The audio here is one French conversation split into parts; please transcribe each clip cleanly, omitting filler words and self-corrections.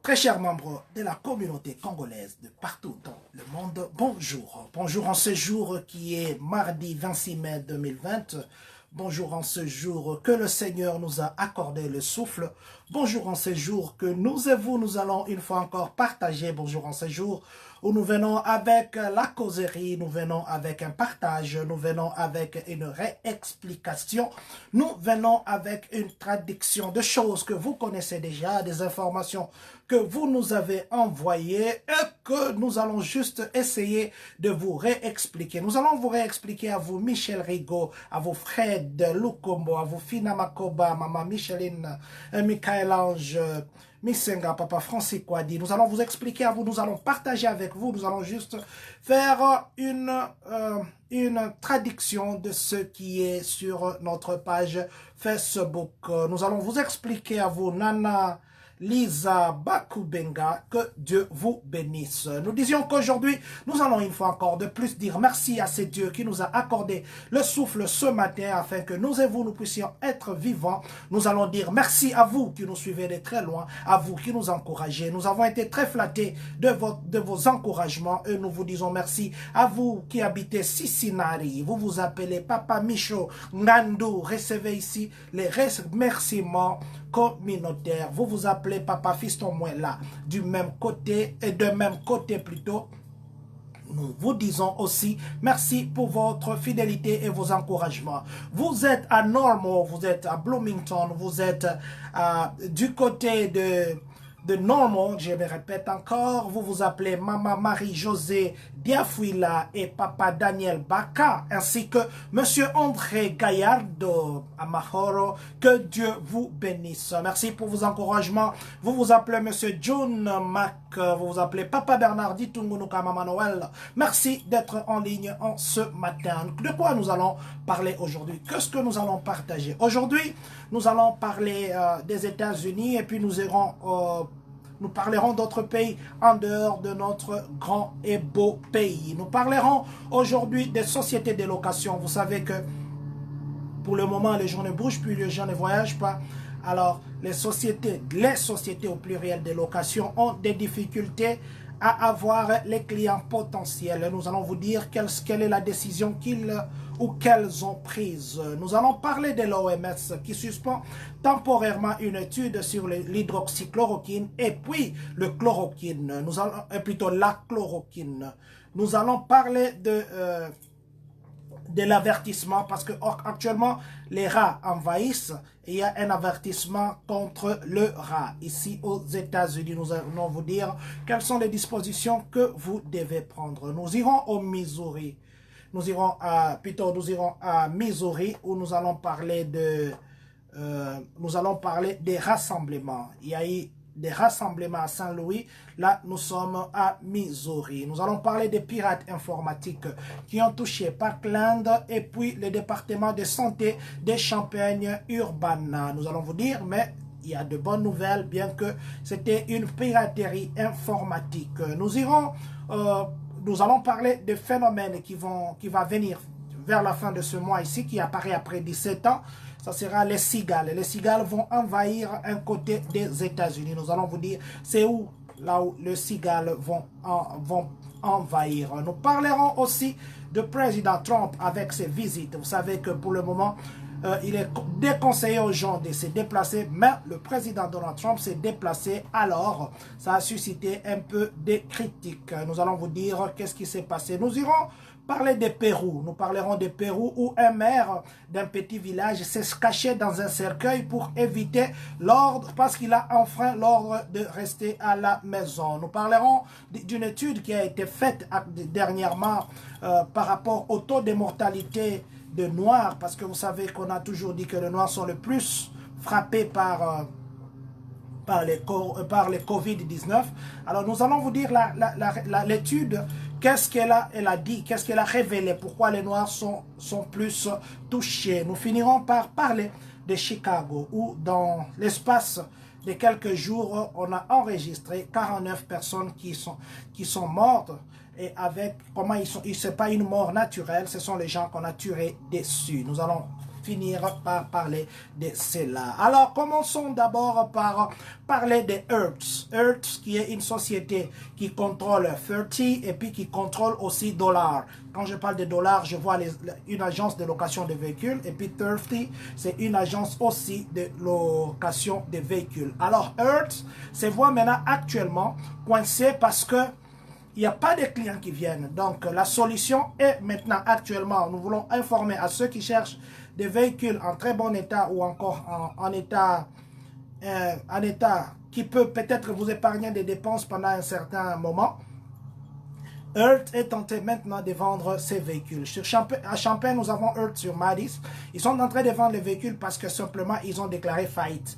Très chers membres de la communauté congolaise de partout dans le monde, bonjour. Bonjour en ce jour qui est mardi 26 mai 2020. Bonjour en ce jour que le Seigneur nous a accordé le souffle. Bonjour en ce jour que nous et vous, nous allons une fois encore partager. Bonjour en ce jour où nous venons avec la causerie, nous venons avec un partage, nous venons avec une réexplication, nous venons avec une traduction de choses que vous connaissez déjà, des informations que vous nous avez envoyées et que nous allons juste essayer de vous réexpliquer. Nous allons vous réexpliquer à vous Michel Rigaud, à vous Fred Lukombo, à vous Fina Makoba, Maman Micheline, Michael Ange, Misenga, Papa Francis Kwadi. Nous allons vous expliquer à vous, nous allons partager avec vous, nous allons juste faire une traduction de ce qui est sur notre page Facebook. Nous allons vous expliquer à vous, Nana Lisa Bakubenga, que Dieu vous bénisse. Nous disions qu'aujourd'hui, nous allons une fois encore de plus dire merci à ce Dieu qui nous a accordé le souffle ce matin afin que nous et vous, nous puissions être vivants. Nous allons dire merci à vous qui nous suivez de très loin, à vous qui nous encouragez. Nous avons été très flattés de vos encouragements et nous vous disons merci à vous qui habitez Cincinnati. Vous vous appelez Papa Micho Ngandou. Recevez ici les remerciements communautaires. Vous vous appelez Papa Fiston Mouella du même côté et de même côté plutôt. Nous vous disons aussi merci pour votre fidélité et vos encouragements. Vous êtes à Normal, vous êtes à Bloomington, vous êtes du côté de Normal, je me répète encore, vous vous appelez Maman Marie-Josée Diafouila et Papa Daniel Baka, ainsi que Monsieur André Gallardo Amahoro, que Dieu vous bénisse. Merci pour vos encouragements. Vous vous appelez Monsieur John Mac, vous vous appelez Papa Bernard Ditungunuka Mama Noël. Merci d'être en ligne en ce matin. De quoi nous allons parler aujourd'hui? Qu'est-ce que nous allons partager? Aujourd'hui, nous allons parler des États-Unis et puis nous parlerons d'autres pays en dehors de notre grand et beau pays. Nous parlerons aujourd'hui des sociétés de location. Vous savez que pour le moment, les gens ne bougent plus, les gens ne voyagent pas. Alors, les sociétés au pluriel de location ont des difficultés à avoir les clients potentiels. Nous allons vous dire quelle est la décision qu'elles ont prise. Nous allons parler de l'OMS qui suspend temporairement une étude sur l'hydroxychloroquine et puis le chloroquine. Plutôt la chloroquine. Nous allons parler de l'avertissement parce que actuellement les rats envahissent et il y a un avertissement contre le rat. Ici aux États-Unis, nous allons vous dire quelles sont les dispositions que vous devez prendre. Nous irons au Missouri. Nous irons à Missouri où nous allons parler des rassemblements. Il y a eu des rassemblements à Saint-Louis. Là, nous sommes à Missouri. Nous allons parler des pirates informatiques qui ont touché Parkland et puis le département de santé de Champaign-Urbana. Nous allons vous dire, mais il y a de bonnes nouvelles, bien que c'était une piraterie informatique. Nous allons parler de phénomènes qui va venir vers la fin de ce mois ici, qui apparaît après 17 ans. Ça sera les cigales. Les cigales vont envahir un côté des États-Unis. Nous allons vous dire, c'est là où les cigales vont envahir. Nous parlerons aussi de président Trump avec ses visites. Vous savez que pour le moment, il est déconseillé aux gens de se déplacer, mais le président Donald Trump s'est déplacé, alors ça a suscité un peu de critiques. Nous allons vous dire qu'est-ce qui s'est passé. Nous irons parler de Pérou. Nous parlerons de Pérou où un maire d'un petit village s'est caché dans un cercueil pour éviter l'ordre, parce qu'il a enfreint l'ordre de rester à la maison. Nous parlerons d'une étude qui a été faite dernièrement par rapport au taux de mortalité de Noirs, parce que vous savez qu'on a toujours dit que les Noirs sont le plus frappés par les Covid-19. Alors nous allons vous dire l'étude, qu'est-ce qu'elle a dit, qu'est-ce qu'elle a révélé, pourquoi les Noirs sont plus touchés. Nous finirons par parler de Chicago, où dans l'espace de quelques jours, on a enregistré 49 personnes qui sont mortes. Et avec comment ce n'est pas une mort naturelle, ce sont les gens qu'on a tués dessus. Nous allons finir par parler de cela. Alors, commençons d'abord par parler de Hertz. Hertz, qui est une société qui contrôle 30 et puis qui contrôle aussi Dollar. Quand je parle de Dollar, je vois une agence de location de véhicules et puis 30, c'est une agence aussi de location de véhicules. Alors, Hertz se voit maintenant actuellement coincé parce que il n'y a pas de clients qui viennent. Donc, la solution est maintenant, actuellement, nous voulons informer à ceux qui cherchent des véhicules en très bon état ou encore en état qui peut peut-être vous épargner des dépenses pendant un certain moment. Hertz est tenté maintenant de vendre ses véhicules. À Champagne, nous avons Hertz sur Madis. Ils sont en train de vendre les véhicules parce que simplement, ils ont déclaré faillite.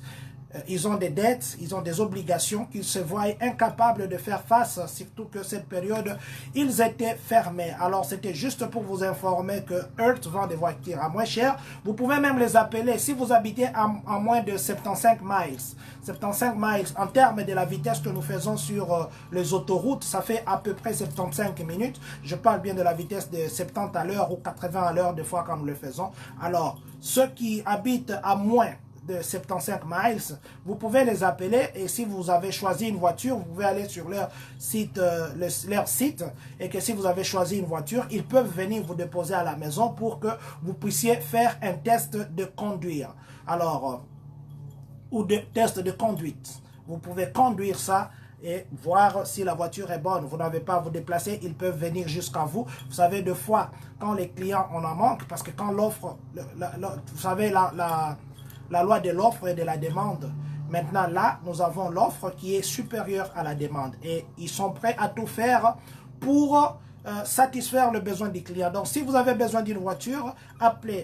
Ils ont des dettes, ils ont des obligations qu'ils se voient incapables de faire face, surtout que cette période, ils étaient fermés. Alors, c'était juste pour vous informer que Hertz vend des voitures à moins cher. Vous pouvez même les appeler si vous habitez à moins de 75 miles. 75 miles, en termes de la vitesse que nous faisons sur les autoroutes, ça fait à peu près 75 minutes. Je parle bien de la vitesse de 70 à l'heure ou 80 à l'heure des fois quand nous le faisons. Alors, ceux qui habitent à moins de 75 miles, vous pouvez les appeler et si vous avez choisi une voiture, vous pouvez aller sur leur site, et que si vous avez choisi une voiture, ils peuvent venir vous déposer à la maison pour que vous puissiez faire un test de conduire. Alors, ou de test de conduite. Vous pouvez conduire ça et voir si la voiture est bonne. Vous n'avez pas à vous déplacer, ils peuvent venir jusqu'à vous. Vous savez, des fois, quand les clients, on en manque, parce que quand l'offre, vous savez, la loi de l'offre et de la demande. Maintenant, là, nous avons l'offre qui est supérieure à la demande. Et ils sont prêts à tout faire pour satisfaire le besoin du client. Donc, si vous avez besoin d'une voiture,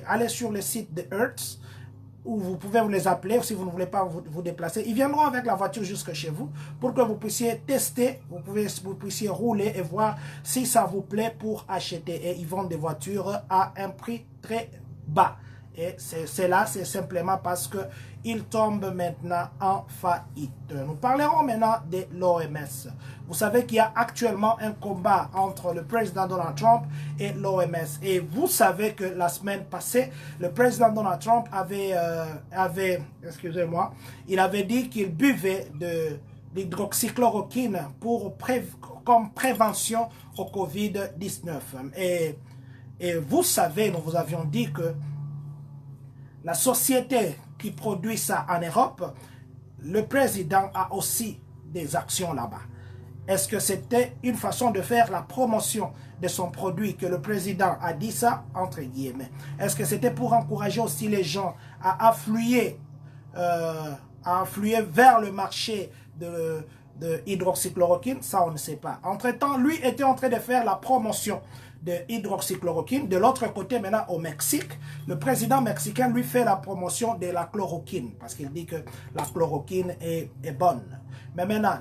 allez sur le site de Hertz, où vous pouvez vous les appeler, si vous ne voulez pas vous déplacer. Ils viendront avec la voiture jusque chez vous pour que vous puissiez tester, vous puissiez rouler et voir si ça vous plaît pour acheter. Et ils vendent des voitures à un prix très bas. Et c'est simplement parce qu'ils tombent maintenant en faillite. Nous parlerons maintenant de l'OMS. Vous savez qu'il y a actuellement un combat entre le président Donald Trump et l'OMS. Et vous savez que la semaine passée, le président Donald Trump excusez-moi, il avait dit qu'il buvait de l'hydroxychloroquine comme prévention au COVID-19. Et vous savez, nous vous avions dit que la société qui produit ça en Europe, le président a aussi des actions là-bas. Est-ce que c'était une façon de faire la promotion de son produit que le président a dit ça, entre guillemets? Est-ce que c'était pour encourager aussi les gens à affluer vers le marché de hydroxychloroquine? Ça, on ne sait pas. Entre-temps, lui était en train de faire la promotion de hydroxychloroquine. De l'autre côté, maintenant, au Mexique, le président mexicain, lui, fait la promotion de la chloroquine, parce qu'il dit que la chloroquine est bonne. Mais maintenant,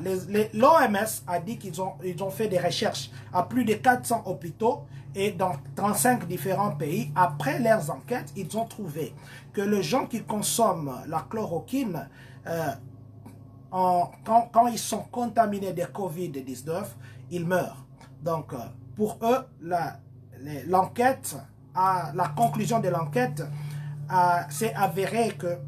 l'OMS a dit qu'ils ont fait des recherches à plus de 400 hôpitaux et dans 35 différents pays. Après leurs enquêtes, ils ont trouvé que les gens qui consomment la chloroquine, quand ils sont contaminés de COVID-19, ils meurent. Donc, pour eux, l'enquête, la conclusion de l'enquête s'est avéré que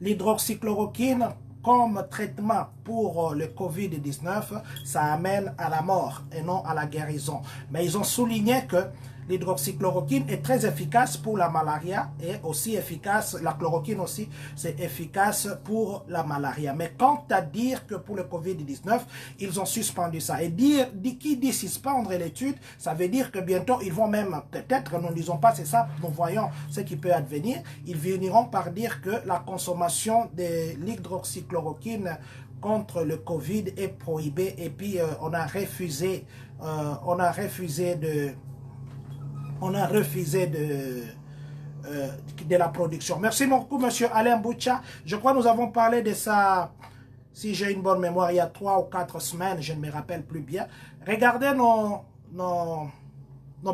l'hydroxychloroquine comme traitement pour le COVID-19, ça amène à la mort et non à la guérison. Mais ils ont souligné que l'hydroxychloroquine est très efficace pour la malaria et aussi efficace, la chloroquine aussi, c'est efficace pour la malaria. Mais quant à dire que pour le COVID-19, ils ont suspendu ça. Et qui dit suspendre l'étude, ça veut dire que bientôt, ils vont même, peut-être, nous ne disons pas c'est ça, nous voyons ce qui peut advenir, ils finiront par dire que la consommation de l'hydroxychloroquine contre le Covid est prohibée et puis on a refusé de la production. Merci beaucoup, monsieur Alain Boucha. Je crois que nous avons parlé de ça, si j'ai une bonne mémoire, il y a 3 ou 4 semaines, je ne me rappelle plus bien. Regardez nos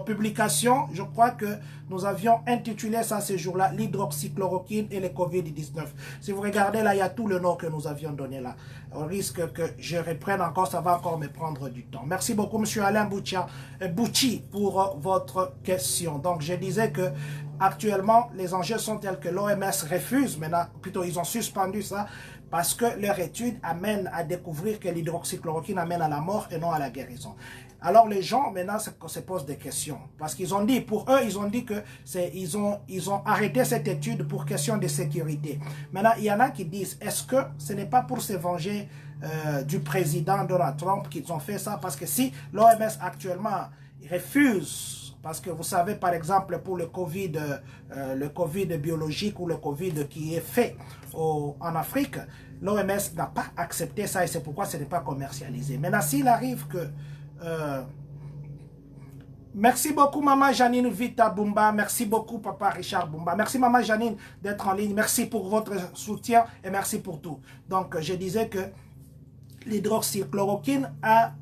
publications, je crois que nous avions intitulé ça ce jour-là, l'hydroxychloroquine et le COVID-19. Si vous regardez là, il y a tout le nom que nous avions donné là. Au risque que je reprenne encore, ça va encore me prendre du temps. Merci beaucoup, monsieur Alain Bouchi, pour votre question. Donc, je disais que actuellement, les enjeux sont tels que l'OMS refuse, maintenant, plutôt ils ont suspendu ça, parce que leur étude amène à découvrir que l'hydroxychloroquine amène à la mort et non à la guérison. Alors les gens maintenant se posent des questions, parce qu'ils ont dit, pour eux, ils ont dit que ils ont arrêté cette étude pour question de sécurité. Maintenant, il y en a qui disent, est-ce que ce n'est pas pour se venger du président Donald Trump qu'ils ont fait ça? Parce que si l'OMS actuellement refuse, parce que vous savez par exemple pour le COVID biologique ou le Covid qui est fait en Afrique, l'OMS n'a pas accepté ça et c'est pourquoi ce n'est pas commercialisé. Maintenant, s'il arrive que merci beaucoup Maman Janine Vita Bumba, merci beaucoup Papa Richard Bumba, merci Maman Janine d'être en ligne, merci pour votre soutien et merci pour tout. Donc je disais que l'hydroxychloroquine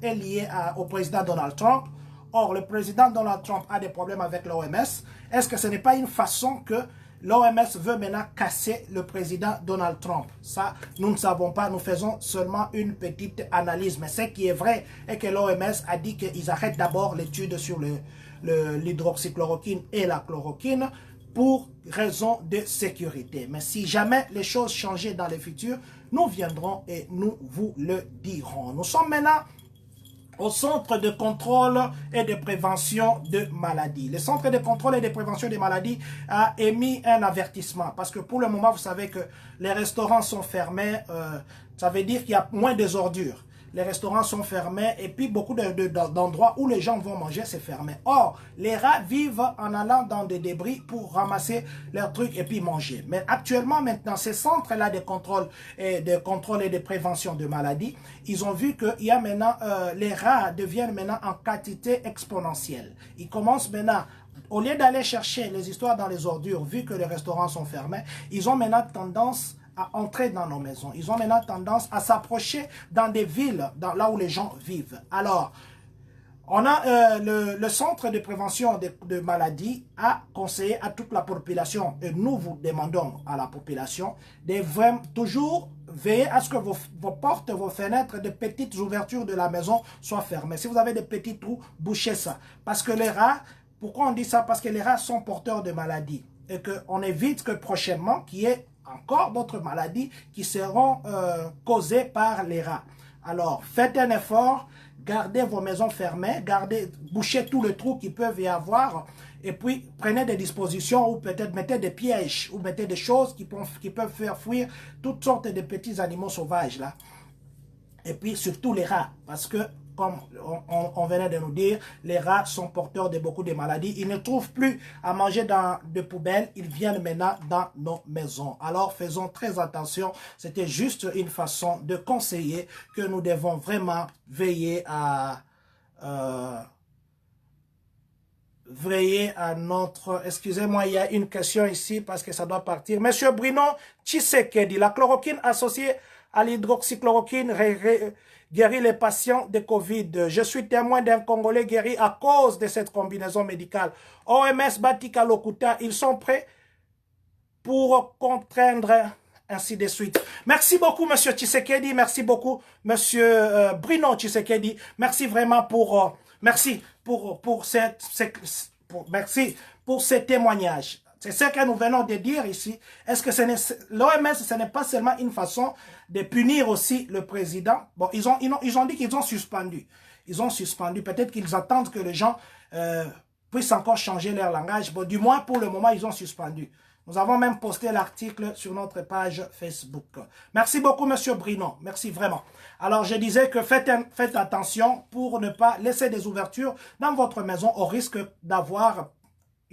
est liée au président Donald Trump. Or, le président Donald Trump a des problèmes avec l'OMS. Est-ce que ce n'est pas une façon que l'OMS veut maintenant casser le président Donald Trump? Ça, nous ne savons pas. Nous faisons seulement une petite analyse. Mais ce qui est vrai est que l'OMS a dit qu'ils arrêtent d'abord l'étude sur l'hydroxychloroquine et la chloroquine pour raison de sécurité. Mais si jamais les choses changeaient dans le futur, nous viendrons et nous vous le dirons. Nous sommes maintenant au Centre de contrôle et de prévention de maladies. Le Centre de contrôle et de prévention des maladies a émis un avertissement parce que pour le moment, vous savez que les restaurants sont fermés. Ça veut dire qu'il y a moins de ordures. Les restaurants sont fermés et puis beaucoup d'endroits où les gens vont manger, c'est fermé. Or, les rats vivent en allant dans des débris pour ramasser leurs trucs et puis manger. Mais actuellement, maintenant, ces centres-là de contrôle et de prévention de maladies, ils ont vu qu'il y a maintenant, les rats deviennent maintenant en quantité exponentielle. Ils commencent maintenant, au lieu d'aller chercher les histoires dans les ordures, vu que les restaurants sont fermés, ils ont maintenant tendance à entrer dans nos maisons. Ils ont maintenant tendance à s'approcher dans des villes, là où les gens vivent. Alors, on a le Centre de prévention de maladies a conseillé à toute la population, et nous vous demandons à la population, de vraiment toujours veiller à ce que vos portes, vos fenêtres, de petites ouvertures de la maison soient fermées. Si vous avez des petits trous, bouchez ça. Parce que les rats, pourquoi on dit ça? Parce que les rats sont porteurs de maladies. Et qu'on évite que prochainement, qu'il y ait encore d'autres maladies qui seront causées par les rats. Alors, faites un effort, gardez vos maisons fermées, bouchez tous les trous qu'il peut y avoir, et puis prenez des dispositions ou peut-être mettez des pièges, ou mettez des choses qui peuvent faire fuir toutes sortes de petits animaux sauvages là. Et puis surtout les rats, parce que comme on venait de nous dire, les rats sont porteurs de beaucoup de maladies. Ils ne trouvent plus à manger dans des poubelles. Ils viennent maintenant dans nos maisons. Alors, faisons très attention. C'était juste une façon de conseiller que nous devons vraiment veiller à notre... Excusez-moi, il y a une question ici parce que ça doit partir. Monsieur Bruno Tshisekedi, la chloroquine associée à l'hydroxychloroquine guérit les patients de Covid. Je suis témoin d'un Congolais guéri à cause de cette combinaison médicale. OMS, Batika Lokuta, ils sont prêts pour contraindre, ainsi de suite. Merci beaucoup, Monsieur Tshisekedi. Merci beaucoup, Monsieur Bruno Tshisekedi. Merci vraiment pour... merci pour ces témoignages. C'est ce que nous venons de dire ici. Est-ce que l'OMS, ce n'est pas seulement une façon de punir aussi le président? Bon, ils ont dit qu'ils ont suspendu. Ils ont suspendu. Peut-être qu'ils attendent que les gens puissent encore changer leur langage. Bon, du moins, pour le moment, ils ont suspendu. Nous avons même posté l'article sur notre page Facebook. Merci beaucoup, Monsieur Bruno. Merci vraiment. Alors, je disais que faites attention pour ne pas laisser des ouvertures dans votre maison au risque d'avoir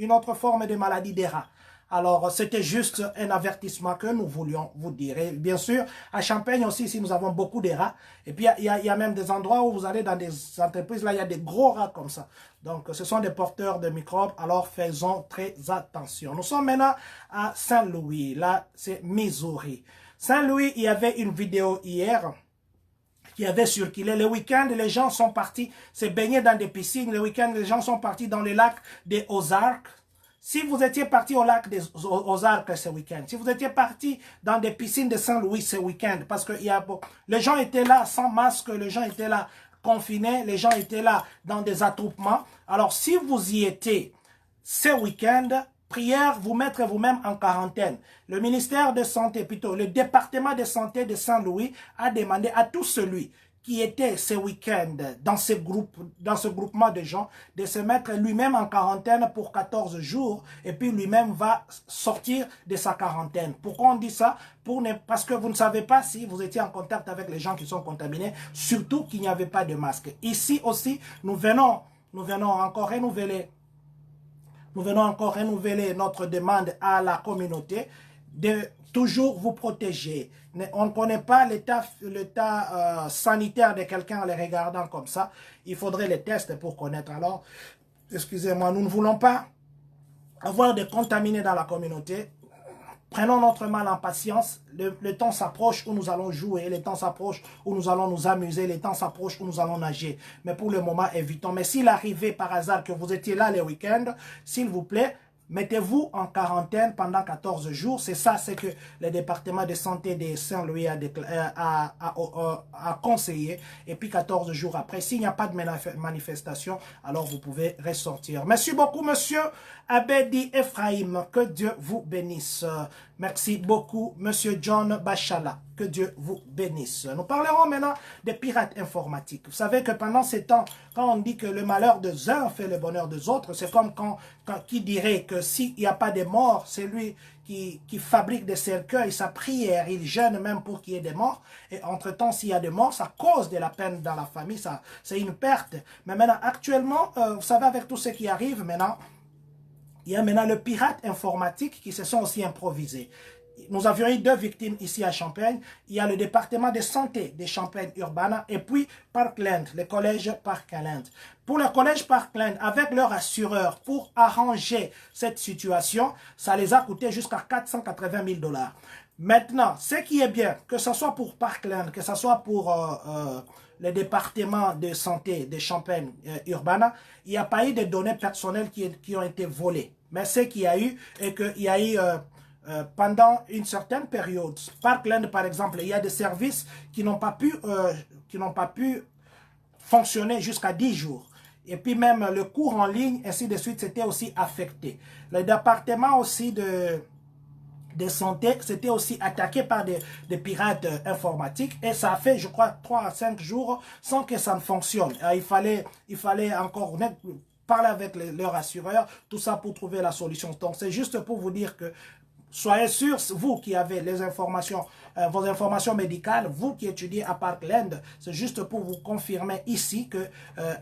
une autre forme de maladie des rats. Alors, c'était juste un avertissement que nous voulions vous dire. Et bien sûr, à Champagne aussi, ici, nous avons beaucoup de rats. Et puis, il y a même des endroits où vous allez dans des entreprises, là, il y a des gros rats comme ça. Donc, ce sont des porteurs de microbes. Alors, faisons très attention. Nous sommes maintenant à Saint-Louis. Là, c'est Missouri. Saint-Louis, il y avait une vidéo hier qui avait circulé. Le week-end, les gens sont partis se baigner dans des piscines. Le week-end, les gens sont partis dans les lacs des Ozarks. Si vous étiez parti au lac des Ozarks ce week-end, si vous étiez parti dans des piscines de Saint-Louis ce week-end, parce que les gens étaient là sans masque, les gens étaient là confinés, les gens étaient là dans des attroupements. Alors, si vous y étiez ce week-end, prière, vous mettre vous-même en quarantaine. Le ministère de Santé, plutôt le département de santé de Saint-Louis a demandé à tout celui qui était ce week-end dans ce groupement de gens, de se mettre lui-même en quarantaine pour 14 jours, et puis lui-même va sortir de sa quarantaine. Pourquoi on dit ça? Parce que vous ne savez pas si vous étiez en contact avec les gens qui sont contaminés, surtout qu'il n'y avait pas de masque. Ici aussi, nous venons encore renouveler notre demande à la communauté de toujours vous protéger. On ne connaît pas l'état sanitaire de quelqu'un en les regardant comme ça. Il faudrait les tests pour connaître. Alors, excusez-moi, nous ne voulons pas avoir des contaminés dans la communauté. Prenons notre mal en patience. Le temps s'approche où nous allons jouer. Le temps s'approche où nous allons nous amuser. Le temps s'approche où nous allons nager. Mais pour le moment, évitons. Mais s'il arrivait par hasard que vous étiez là les week-ends, s'il vous plaît, mettez-vous en quarantaine pendant 14 jours. C'est ça, c'est que le département de santé de Saint-Louis a conseillé. Et puis 14 jours après, s'il n'y a pas de manifestation, alors vous pouvez ressortir. Merci beaucoup, monsieur Abedi Ephraim. Que Dieu vous bénisse. Merci beaucoup, monsieur John Bachala. Que Dieu vous bénisse. Nous parlerons maintenant des pirates informatiques. Vous savez que pendant ces temps, quand on dit que le malheur des uns fait le bonheur des autres, c'est comme qui dirait que s'il n'y a pas de morts, c'est lui qui fabrique des cercueils, sa prière, il jeûne même pour qu'il y ait des morts. Et entre-temps, s'il y a des morts, ça cause de la peine dans la famille, c'est une perte. Mais maintenant, actuellement, vous savez, avec tout ce qui arrive maintenant, il y a maintenant le pirate informatique qui se sont aussi improvisés. Nous avions eu 2 victimes ici à Champagne. Il y a le département de santé de Champagne-Urbana et puis Parkland, le collège Parkland. Pour le collège Parkland, avec leur assureur, pour arranger cette situation, ça les a coûté jusqu'à 480 000 $. Maintenant, ce qui est bien, que ce soit pour Parkland, que ce soit pour le département de santé de Champagne-Urbana, il n'y a pas eu de données personnelles qui ont été volées. Mais ce qu'il y a eu, est qu'il y a eu... pendant une certaine période, Parkland par exemple, il y a des services qui n'ont pas pu fonctionner jusqu'à 10 jours. Et puis même le cours en ligne, ainsi de suite, c'était aussi affecté. Le département aussi de santé, c'était aussi attaqué par des pirates informatiques. Et ça a fait, je crois, 3 à 5 jours sans que ça ne fonctionne. Il fallait encore parler avec leur assureur, tout ça pour trouver la solution. Donc c'est juste pour vous dire que soyez sûrs, vous qui avez les informations, vos informations médicales, vous qui étudiez à Parkland, c'est juste pour vous confirmer ici que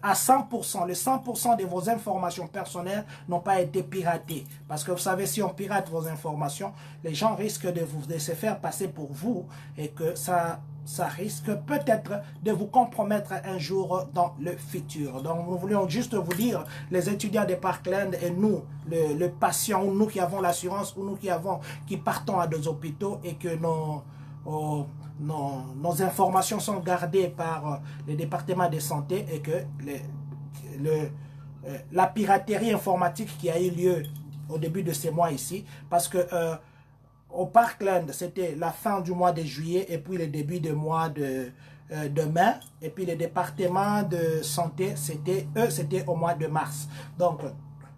à 100%, les 100% de vos informations personnelles n'ont pas été piratées. Parce que vous savez, si on pirate vos informations, les gens risquent de se faire passer pour vous et que ça risque peut-être de vous compromettre un jour dans le futur. Donc, nous voulions juste vous dire, les étudiants de Parkland et nous, le patient, ou nous qui avons l'assurance, ou nous qui partons à des hôpitaux et que nos informations sont gardées par le département de santé et que la piraterie informatique qui a eu lieu au début de ces mois ici, parce que au Parkland, c'était la fin du mois de juillet et puis le début du mois de mai. Et puis le département de santé, c'était au mois de mars. Donc,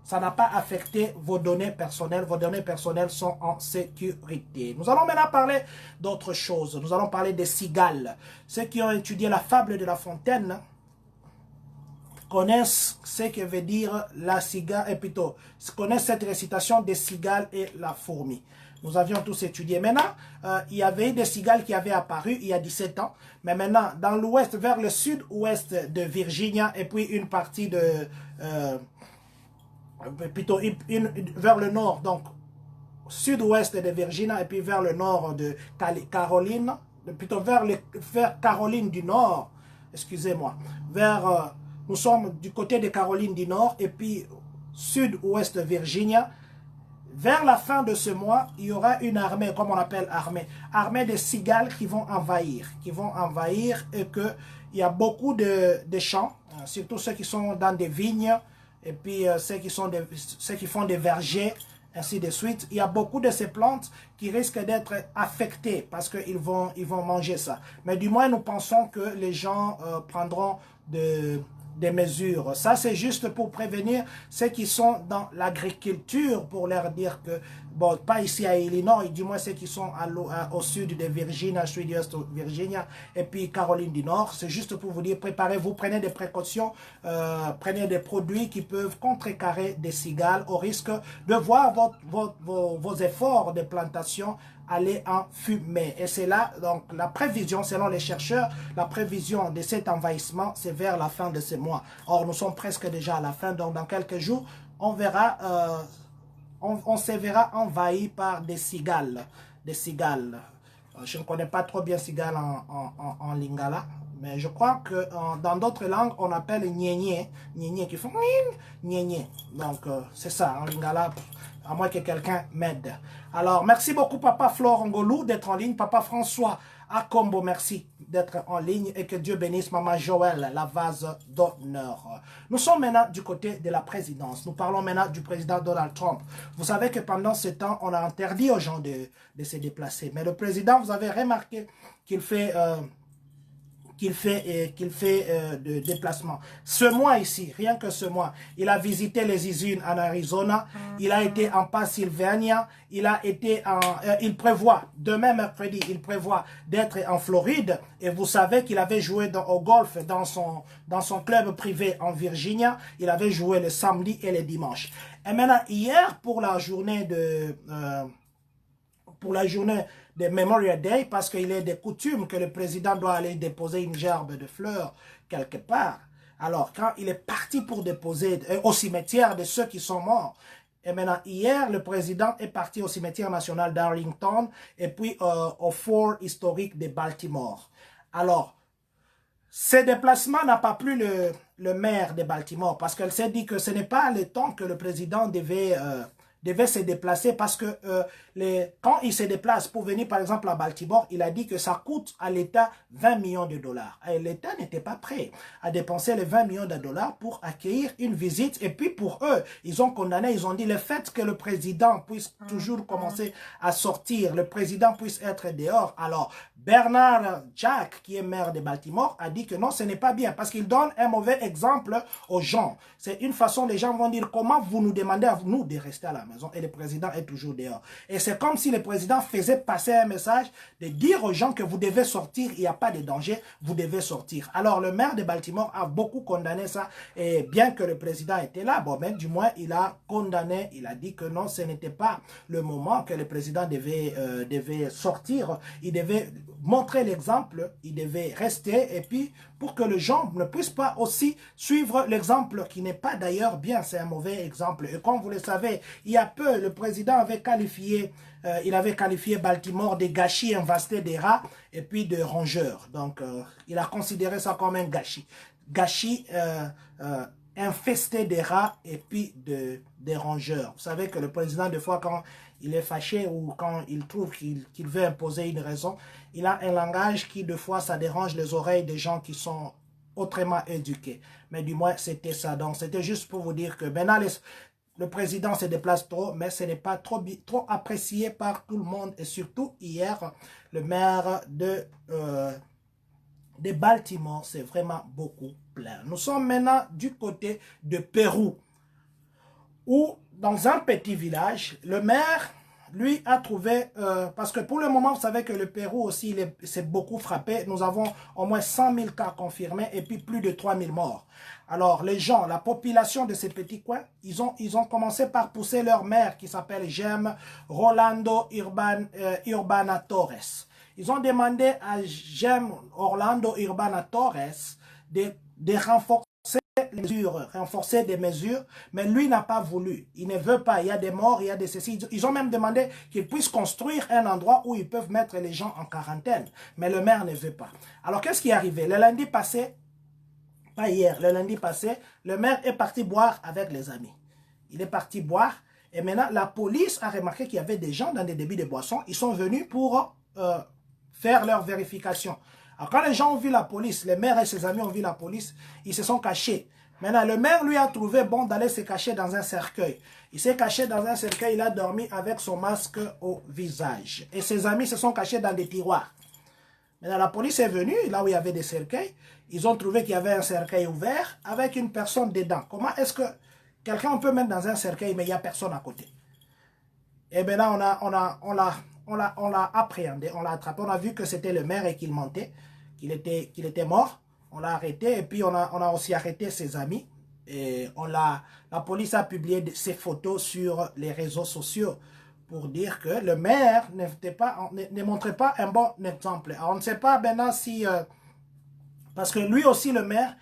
ça n'a pas affecté vos données personnelles. Vos données personnelles sont en sécurité. Nous allons maintenant parler d'autre chose. Nous allons parler des cigales. Ceux qui ont étudié la fable de La Fontaine connaissent ce que veut dire la cigale, et plutôt connaissent cette récitation des cigales et la fourmi. Nous avions tous étudié. Maintenant, il y avait des cigales qui avaient apparu il y a 17 ans. Mais maintenant, dans l'ouest, vers le sud-ouest de Virginia, et puis une partie de... plutôt vers le nord, donc sud-ouest de Virginia, et puis vers le nord de Caroline, plutôt vers Caroline du Nord, excusez-moi, nous sommes du côté de Caroline du Nord, et puis sud-ouest de Virginia. Vers la fin de ce mois, il y aura une armée, comme on appelle armée de cigales qui vont envahir, et qu'il y a beaucoup de champs, surtout ceux qui sont dans des vignes, et puis ceux qui font des vergers, ainsi de suite. Il y a beaucoup de ces plantes qui risquent d'être affectées parce qu'ils vont manger ça. Mais du moins, nous pensons que les gens prendront des mesures. Ça, c'est juste pour prévenir ceux qui sont dans l'agriculture, pour leur dire que, bon, pas ici à Illinois, du moins ceux qui sont au sud de Virginia, Sud-Est Virginia, et puis Caroline du Nord. C'est juste pour vous dire, préparez-vous, prenez des précautions, prenez des produits qui peuvent contrecarrer des cigales, au risque de voir vos efforts de plantation aller en fumée. Et c'est là, donc, la prévision, selon les chercheurs, la prévision de cet envahissement, c'est vers la fin de ce mois. Or, nous sommes presque déjà à la fin, donc dans quelques jours, on verra, on se verra envahi par des cigales. Des cigales. Je ne connais pas trop bien cigales en lingala, mais je crois que dans d'autres langues, on appelle gnégné, gnégné qui font gnégné. Donc, c'est ça, en lingala, à moins que quelqu'un m'aide. Alors, merci beaucoup, Papa Flore Ngolou, d'être en ligne. Papa François Akombo, merci d'être en ligne. Et que Dieu bénisse Maman Joël, la vase d'honneur. Nous sommes maintenant du côté de la présidence. Nous parlons maintenant du président Donald Trump. Vous savez que pendant ce temps, on a interdit aux gens de se déplacer. Mais le président, vous avez remarqué qu'il fait... de déplacement. Ce mois ici, rien que ce mois, il a visité les usines en Arizona, il a été en Pennsylvania, il a été il prévoit, demain mercredi, il prévoit d'être en Floride, et vous savez qu'il avait joué au golf dans son club privé en Virginia, il avait joué le samedi et le dimanche. Et maintenant, hier, pour la journée de Memorial Day, parce qu'il est de coutume que le président doit aller déposer une gerbe de fleurs quelque part. Alors, quand il est parti pour déposer au cimetière de ceux qui sont morts, et maintenant, hier, le président est parti au cimetière national d'Arlington et puis au fort historique de Baltimore. Alors, ce déplacement n'a pas plu le maire de Baltimore parce qu'elle s'est dit que ce n'est pas le temps que le président devait se déplacer parce que quand il se déplace pour venir par exemple à Baltimore, il a dit que ça coûte à l'État 20 millions de dollars. Et l'État n'était pas prêt à dépenser les 20 millions de dollars pour accueillir une visite. Et puis pour eux, ils ont condamné, ils ont dit le fait que le président puisse toujours commencer à sortir, le président puisse être dehors. Alors Bernard Jack, qui est maire de Baltimore, a dit que non, ce n'est pas bien parce qu'il donne un mauvais exemple aux gens. C'est une façon, les gens vont dire comment vous nous demandez à nous de rester à la maison et le président est toujours dehors. Et c'est comme si le président faisait passer un message de dire aux gens que vous devez sortir, il n'y a pas de danger, vous devez sortir. Alors le maire de Baltimore a beaucoup condamné ça et bien que le président était là, bon, mais du moins il a condamné, il a dit que non, ce n'était pas le moment que le président devait sortir, il devait montrer l'exemple, il devait rester et puis pour que les gens ne puissent pas aussi suivre l'exemple qui n'est pas d'ailleurs bien, c'est un mauvais exemple. Et comme vous le savez, il y a peu, le président avait qualifié, Baltimore de gâchis investés des rats et puis de rongeurs. Donc, il a considéré ça comme un gâchis. Gâchis infesté des rats et puis des rongeurs. Vous savez que le président, des fois, quand il est fâché ou quand il trouve qu'il veut imposer une raison, il a un langage qui, des fois, ça dérange les oreilles des gens qui sont autrement éduqués. Mais du moins, c'était ça. Donc, c'était juste pour vous dire que maintenant, le président se déplace trop, mais ce n'est pas trop apprécié par tout le monde. Et surtout, hier, le maire de Baltimore, c'est vraiment beaucoup plein. Nous sommes maintenant du côté de Pérou, où dans un petit village, le maire, lui, a trouvé, parce que pour le moment, vous savez que le Pérou aussi, c'est beaucoup frappé. Nous avons au moins 100 000 cas confirmés et puis plus de 3 000 morts. Alors, les gens, la population de ces petits coins, ils ont commencé par pousser leur maire qui s'appelle Gem Rolando Urbana Torres. Ils ont demandé à Gem Orlando Urbana Torres de renforcer des mesures, mais lui n'a pas voulu. Il ne veut pas. Il y a des morts, il y a des ceci. Ils ont même demandé qu'ils puissent construire un endroit où ils peuvent mettre les gens en quarantaine. Mais le maire ne veut pas. Alors, qu'est-ce qui est arrivé? Le lundi passé, pas hier, le lundi passé, le maire est parti boire avec les amis. Il est parti boire et maintenant, la police a remarqué qu'il y avait des gens dans des débits de boissons. Ils sont venus pour faire leur vérification. Alors, quand les gens ont vu la police, le maire et ses amis ont vu la police, ils se sont cachés. Maintenant, le maire, lui, a trouvé bon d'aller se cacher dans un cercueil. Il s'est caché dans un cercueil, il a dormi avec son masque au visage. Et ses amis se sont cachés dans des tiroirs. Maintenant, la police est venue, là où il y avait des cercueils. Ils ont trouvé qu'il y avait un cercueil ouvert avec une personne dedans. Comment est-ce que quelqu'un peut mettre dans un cercueil, mais il n'y a personne à côté? Et bien là, on l'a appréhendé, on l'a attrapé. On a vu que c'était le maire et qu'il mentait, qu'il était mort. On l'a arrêté et puis on a aussi arrêté ses amis. Et la police a publié ses photos sur les réseaux sociaux pour dire que le maire ne montrait pas un bon exemple. Alors, on ne sait pas maintenant si... parce que lui aussi, le maire,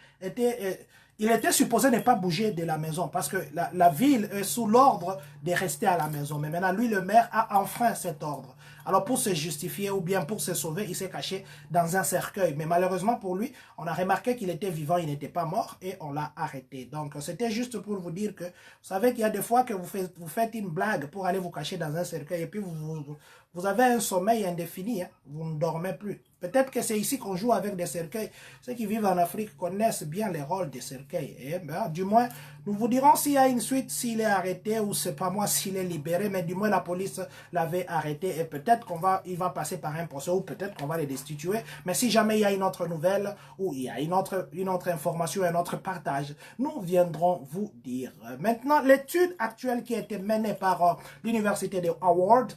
il était supposé ne pas bouger de la maison parce que la ville est sous l'ordre de rester à la maison. Mais maintenant, lui, le maire, a enfreint cet ordre. Alors, pour se justifier ou bien pour se sauver, il s'est caché dans un cercueil. Mais malheureusement pour lui, on a remarqué qu'il était vivant, il n'était pas mort et on l'a arrêté. Donc, c'était juste pour vous dire que, vous savez qu'il y a des fois que vous faites une blague pour aller vous cacher dans un cercueil et puis vous avez un sommeil indéfini, hein, vous ne dormez plus. Peut-être que c'est ici qu'on joue avec des cercueils. Ceux qui vivent en Afrique connaissent bien les rôles des cercueils. Et ben, du moins, nous vous dirons s'il y a une suite, s'il est arrêté ou c'est pas moi s'il est libéré, mais du moins la police l'avait arrêté et peut-être il va passer par un procès ou peut-être qu'on va les destituer. Mais si jamais il y a une autre nouvelle ou il y a une autre information, un autre partage, nous viendrons vous dire. Maintenant, l'étude actuelle qui a été menée par l'université de Howard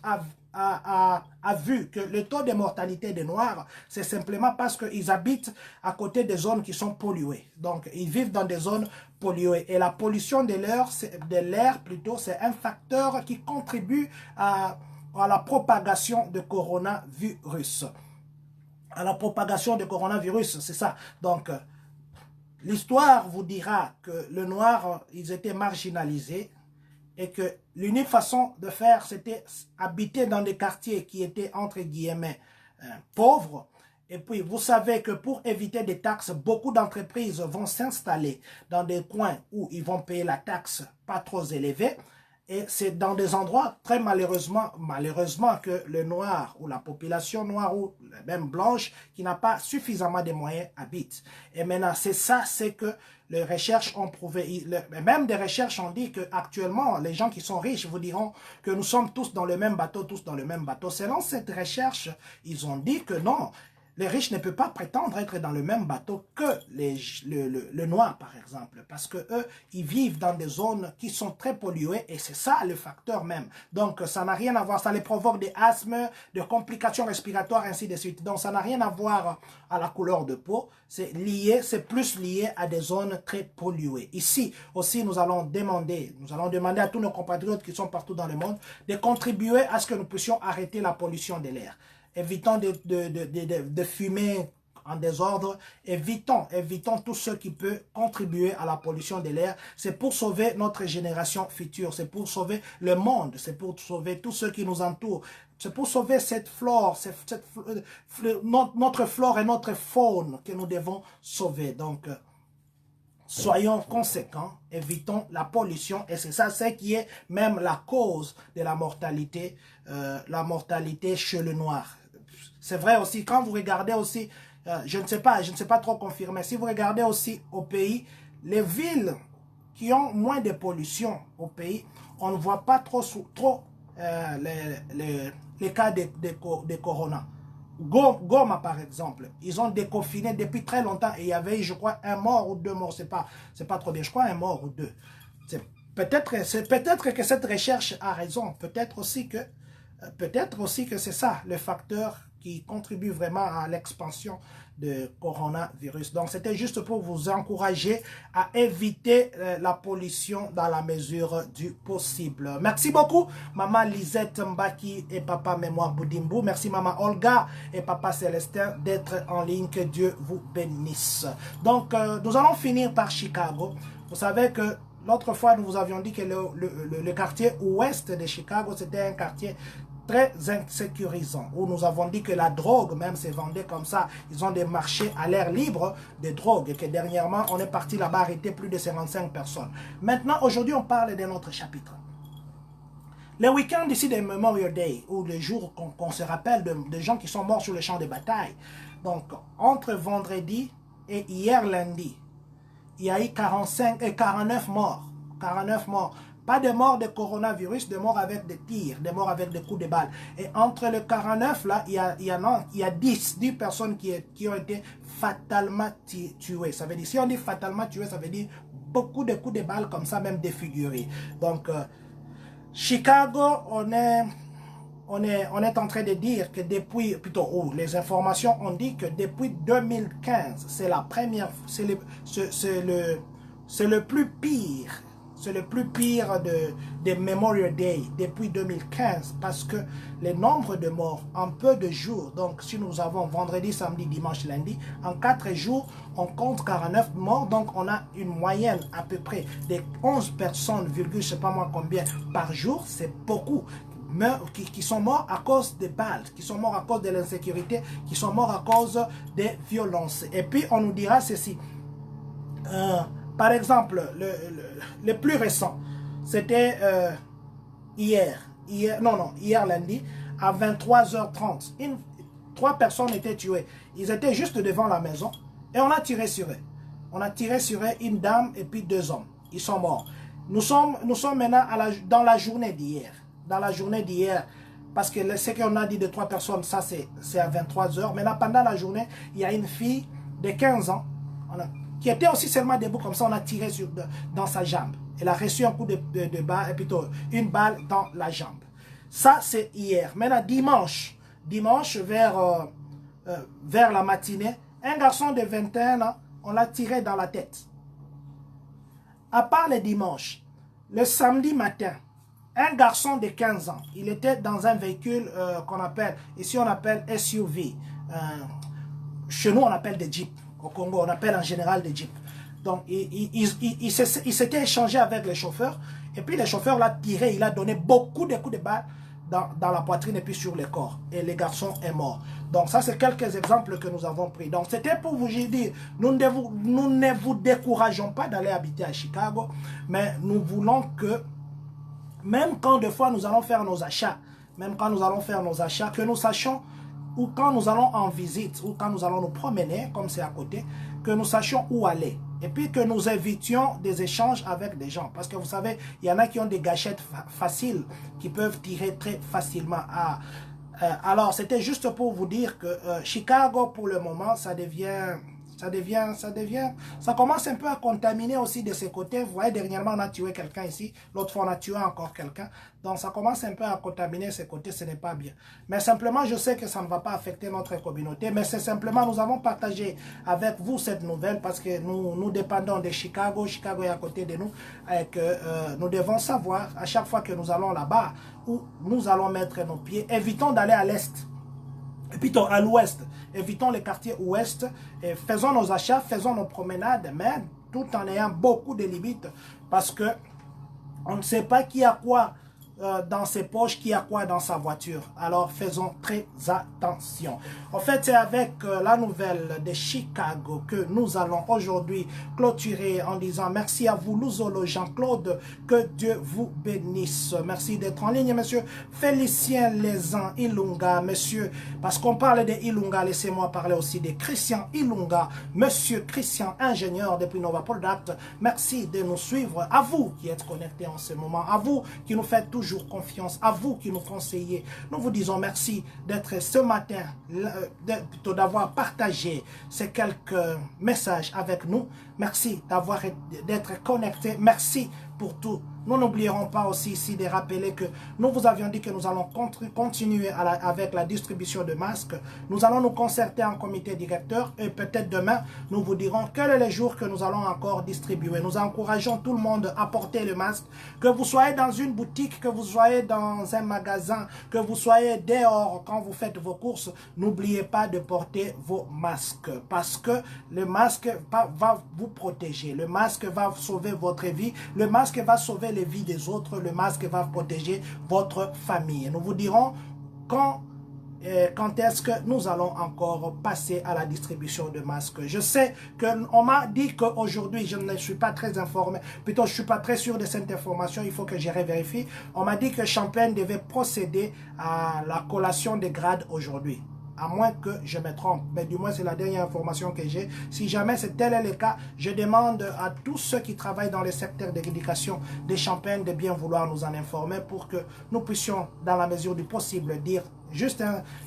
a vu que le taux de mortalité des Noirs, c'est simplement parce qu'ils habitent à côté des zones qui sont polluées. Donc, ils vivent dans des zones polluées. Et la pollution de l'air, plutôt, c'est un facteur qui contribue à la propagation de coronavirus. À la propagation de coronavirus, c'est ça. Donc, l'histoire vous dira que les Noirs, ils étaient marginalisés, et que l'unique façon de faire, c'était habiter dans des quartiers qui étaient, entre guillemets, pauvres. Et puis, vous savez que pour éviter des taxes, beaucoup d'entreprises vont s'installer dans des coins où ils vont payer la taxe pas trop élevée. Et c'est dans des endroits, très malheureusement que le noir ou la population noire ou même blanche qui n'a pas suffisamment de moyens habite. Et maintenant, c'est ça, c'est que les recherches ont prouvé, même des recherches ont dit qu'actuellement, les gens qui sont riches vous diront que nous sommes tous dans le même bateau, Selon cette recherche, ils ont dit que non, les riches ne peuvent pas prétendre être dans le même bateau que le noir, par exemple, parce que eux, ils vivent dans des zones qui sont très polluées et c'est ça le facteur même. Donc, ça n'a rien à voir, ça les provoque des asthmes, des complications respiratoires, ainsi de suite. Donc, ça n'a rien à voir à la couleur de peau, c'est plus lié à des zones très polluées. Ici aussi, nous allons demander à tous nos compatriotes qui sont partout dans le monde de contribuer à ce que nous puissions arrêter la pollution de l'air. Évitons de fumer en désordre, évitons tout ce qui peut contribuer à la pollution de l'air. C'est pour sauver notre génération future, c'est pour sauver le monde, c'est pour sauver tous ceux qui nous entourent, c'est pour sauver cette flore, notre flore et notre faune que nous devons sauver. Donc, soyons conséquents, évitons la pollution et c'est ça, c'est qui est même la cause de la mortalité chez le noir. C'est vrai aussi, quand vous regardez aussi, je ne sais pas trop confirmer, si vous regardez aussi au pays, les villes qui ont moins de pollution au pays, on ne voit pas trop les cas de corona. Goma, par exemple, ils ont déconfiné depuis très longtemps et il y avait, je crois, un mort ou deux morts, c'est pas trop bien, je crois un mort ou deux. Peut-être que cette recherche a raison, peut-être aussi que c'est ça, le facteur qui contribue vraiment à l'expansion de coronavirus. Donc, c'était juste pour vous encourager à éviter la pollution dans la mesure du possible. Merci beaucoup, Maman Lisette Mbaki et Papa Mémoire Boudimbo. Merci, Maman Olga et Papa Célestin d'être en ligne. Que Dieu vous bénisse. Donc, nous allons finir par Chicago. Vous savez que l'autre fois, nous vous avions dit que le quartier ouest de Chicago, c'était un quartier très insécurisant, où nous avons dit que la drogue même se vendait comme ça. Ils ont des marchés à l'air libre de drogue et que dernièrement, on est parti là-bas arrêter plus de 55 personnes. Maintenant, aujourd'hui, on parle d'un autre chapitre. Le week-end ici des Memorial Day, ou le jour qu'on se rappelle de gens qui sont morts sur le champ de bataille. Donc, entre vendredi et hier lundi, il y a eu 49 morts. 49 morts Pas des morts de coronavirus, des morts avec des tirs, des morts avec des coups de balle. Et entre le 49, là, il y a 10 personnes qui ont été fatalement tuées. Ça veut dire, si on dit fatalement tuées, ça veut dire beaucoup de coups de balle comme ça, même défigurés. Donc, Chicago, on est en train de dire que depuis, plutôt, les informations ont dit que depuis 2015, c'est la première, c'est le plus pire. C'est le plus pire de Memorial Day depuis 2015 parce que le nombre de morts en peu de jours, donc si nous avons vendredi, samedi, dimanche, lundi, en 4 jours, on compte 49 morts, donc on a une moyenne à peu près de 11 personnes, je ne sais pas moi combien, par jour, c'est beaucoup. Qui sont morts à cause des balles, qui sont morts à cause de l'insécurité, qui sont morts à cause des violences. Et puis on nous dira ceci. Par exemple, le plus récent, c'était hier lundi, à 23h30. 3 personnes étaient tuées. Ils étaient juste devant la maison et on a tiré sur eux. On a tiré sur eux, une dame et puis 2 hommes. Ils sont morts. Nous sommes maintenant dans la journée d'hier. Dans la journée d'hier, parce que ce qu'on a dit de 3 personnes, ça c'est à 23h. Maintenant, pendant la journée, il y a une fille de 15 ans qui était aussi seulement debout comme ça, on a tiré dans sa jambe. Elle a reçu un coup de balle, plutôt une balle dans la jambe. Ça, c'est hier. Maintenant, dimanche vers la matinée, un garçon de 21 ans, on l'a tiré dans la tête. À part le dimanche, le samedi matin, un garçon de 15 ans, il était dans un véhicule qu'on appelle, ici on appelle SUV. Chez nous, on appelle des jeeps. Au Congo, on appelle en général des jeeps. Donc, il s'était échangé avec le chauffeur. Et puis, le chauffeur l'a tiré. Il a donné beaucoup de coups de balle dans la poitrine et puis sur le corps. Et le garçon est mort. Donc, ça, c'est quelques exemples que nous avons pris. Donc, c'était pour vous dire, nous ne vous décourageons pas d'aller habiter à Chicago. Mais nous voulons que, même quand des fois nous allons faire nos achats, que nous sachions, ou quand nous allons en visite, ou quand nous allons nous promener, comme c'est à côté, que nous sachions où aller. Et puis que nous évitions des échanges avec des gens. Parce que vous savez, il y en a qui ont des gâchettes faciles, qui peuvent tirer très facilement. Alors, c'était juste pour vous dire que Chicago, pour le moment, ça commence un peu à contaminer aussi de ses côtés. Vous voyez, dernièrement, on a tué quelqu'un ici. L'autre fois, on a tué encore quelqu'un. Donc, ça commence un peu à contaminer ses côtés. Ce n'est pas bien. Mais simplement, je sais que ça ne va pas affecter notre communauté. Mais c'est simplement, nous avons partagé avec vous cette nouvelle parce que nous dépendons de Chicago. Chicago est à côté de nous. Et que nous devons savoir, à chaque fois que nous allons là-bas, où nous allons mettre nos pieds, évitons d'aller à l'est. Et plutôt à l'ouest, évitons les quartiers ouest, et faisons nos achats, faisons nos promenades, mais tout en ayant beaucoup de limites, parce que on ne sait pas qui a quoi dans ses poches, qui a quoi dans sa voiture. Alors faisons très attention. En fait, c'est avec la nouvelle de Chicago que nous allons aujourd'hui clôturer en disant merci à vous, Louzolo Jean-Claude, que Dieu vous bénisse. Merci d'être en ligne, monsieur Félicien Lézan Ilunga, monsieur, parce qu'on parle de Ilunga, laissez-moi parler aussi de Christian Ilunga, monsieur Christian, ingénieur depuis Nova Product. Merci de nous suivre. À vous qui êtes connectés en ce moment, à vous qui nous faites toujours confiance, à vous qui nous conseillez. Nous vous disons merci d'être ce matin, plutôt d'avoir partagé ces quelques messages avec nous. Merci d'être connecté. Merci pour tout. Nous n'oublierons pas aussi ici de rappeler que nous vous avions dit que nous allons continuer avec la distribution de masques. Nous allons nous concerter en comité directeur et peut-être demain, nous vous dirons quel est le jour que nous allons encore distribuer. Nous encourageons tout le monde à porter le masque. Que vous soyez dans une boutique, que vous soyez dans un magasin, que vous soyez dehors quand vous faites vos courses, n'oubliez pas de porter vos masques. Parce que le masque va vous protéger. Le masque va sauver votre vie. Le masque va sauver les vies des autres. Le masque va protéger votre famille. Nous vous dirons quand est-ce que nous allons encore passer à la distribution de masques. Je sais qu'on m'a dit qu'aujourd'hui, je ne suis pas très informé, plutôt je ne suis pas très sûr de cette information, il faut que je vérifie. On m'a dit que Champlain devait procéder à la collation des grades aujourd'hui. à moins que je me trompe. Mais du moins, c'est la dernière information que j'ai. Si jamais c'est tel est le cas, je demande à tous ceux qui travaillent dans le secteur de l'éducation des Champaignes de bien vouloir nous en informer pour que nous puissions, dans la mesure du possible, dire juste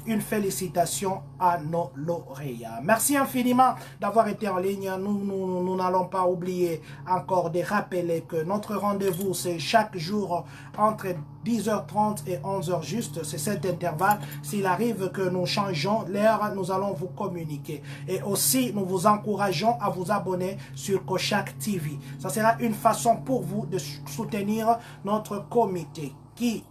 une félicitation à nos lauréats. Merci infiniment d'avoir été en ligne. Nous n'allons pas oublier encore de rappeler que notre rendez-vous, c'est chaque jour entre 10h30 et 11h juste. C'est cet intervalle. S'il arrive que nous changeons l'heure, nous allons vous communiquer. Et aussi, nous vous encourageons à vous abonner sur Kochak TV. Ça sera une façon pour vous de soutenir notre comité qui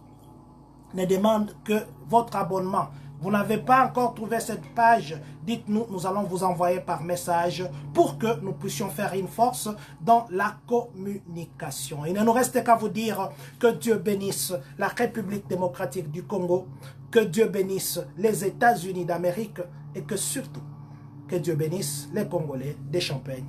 ne demande que votre abonnement. Vous n'avez pas encore trouvé cette page, dites-nous, nous allons vous envoyer par message pour que nous puissions faire une force dans la communication. Il ne nous reste qu'à vous dire que Dieu bénisse la République démocratique du Congo, que Dieu bénisse les États-Unis d'Amérique et que surtout, que Dieu bénisse les Congolais des Champaignes.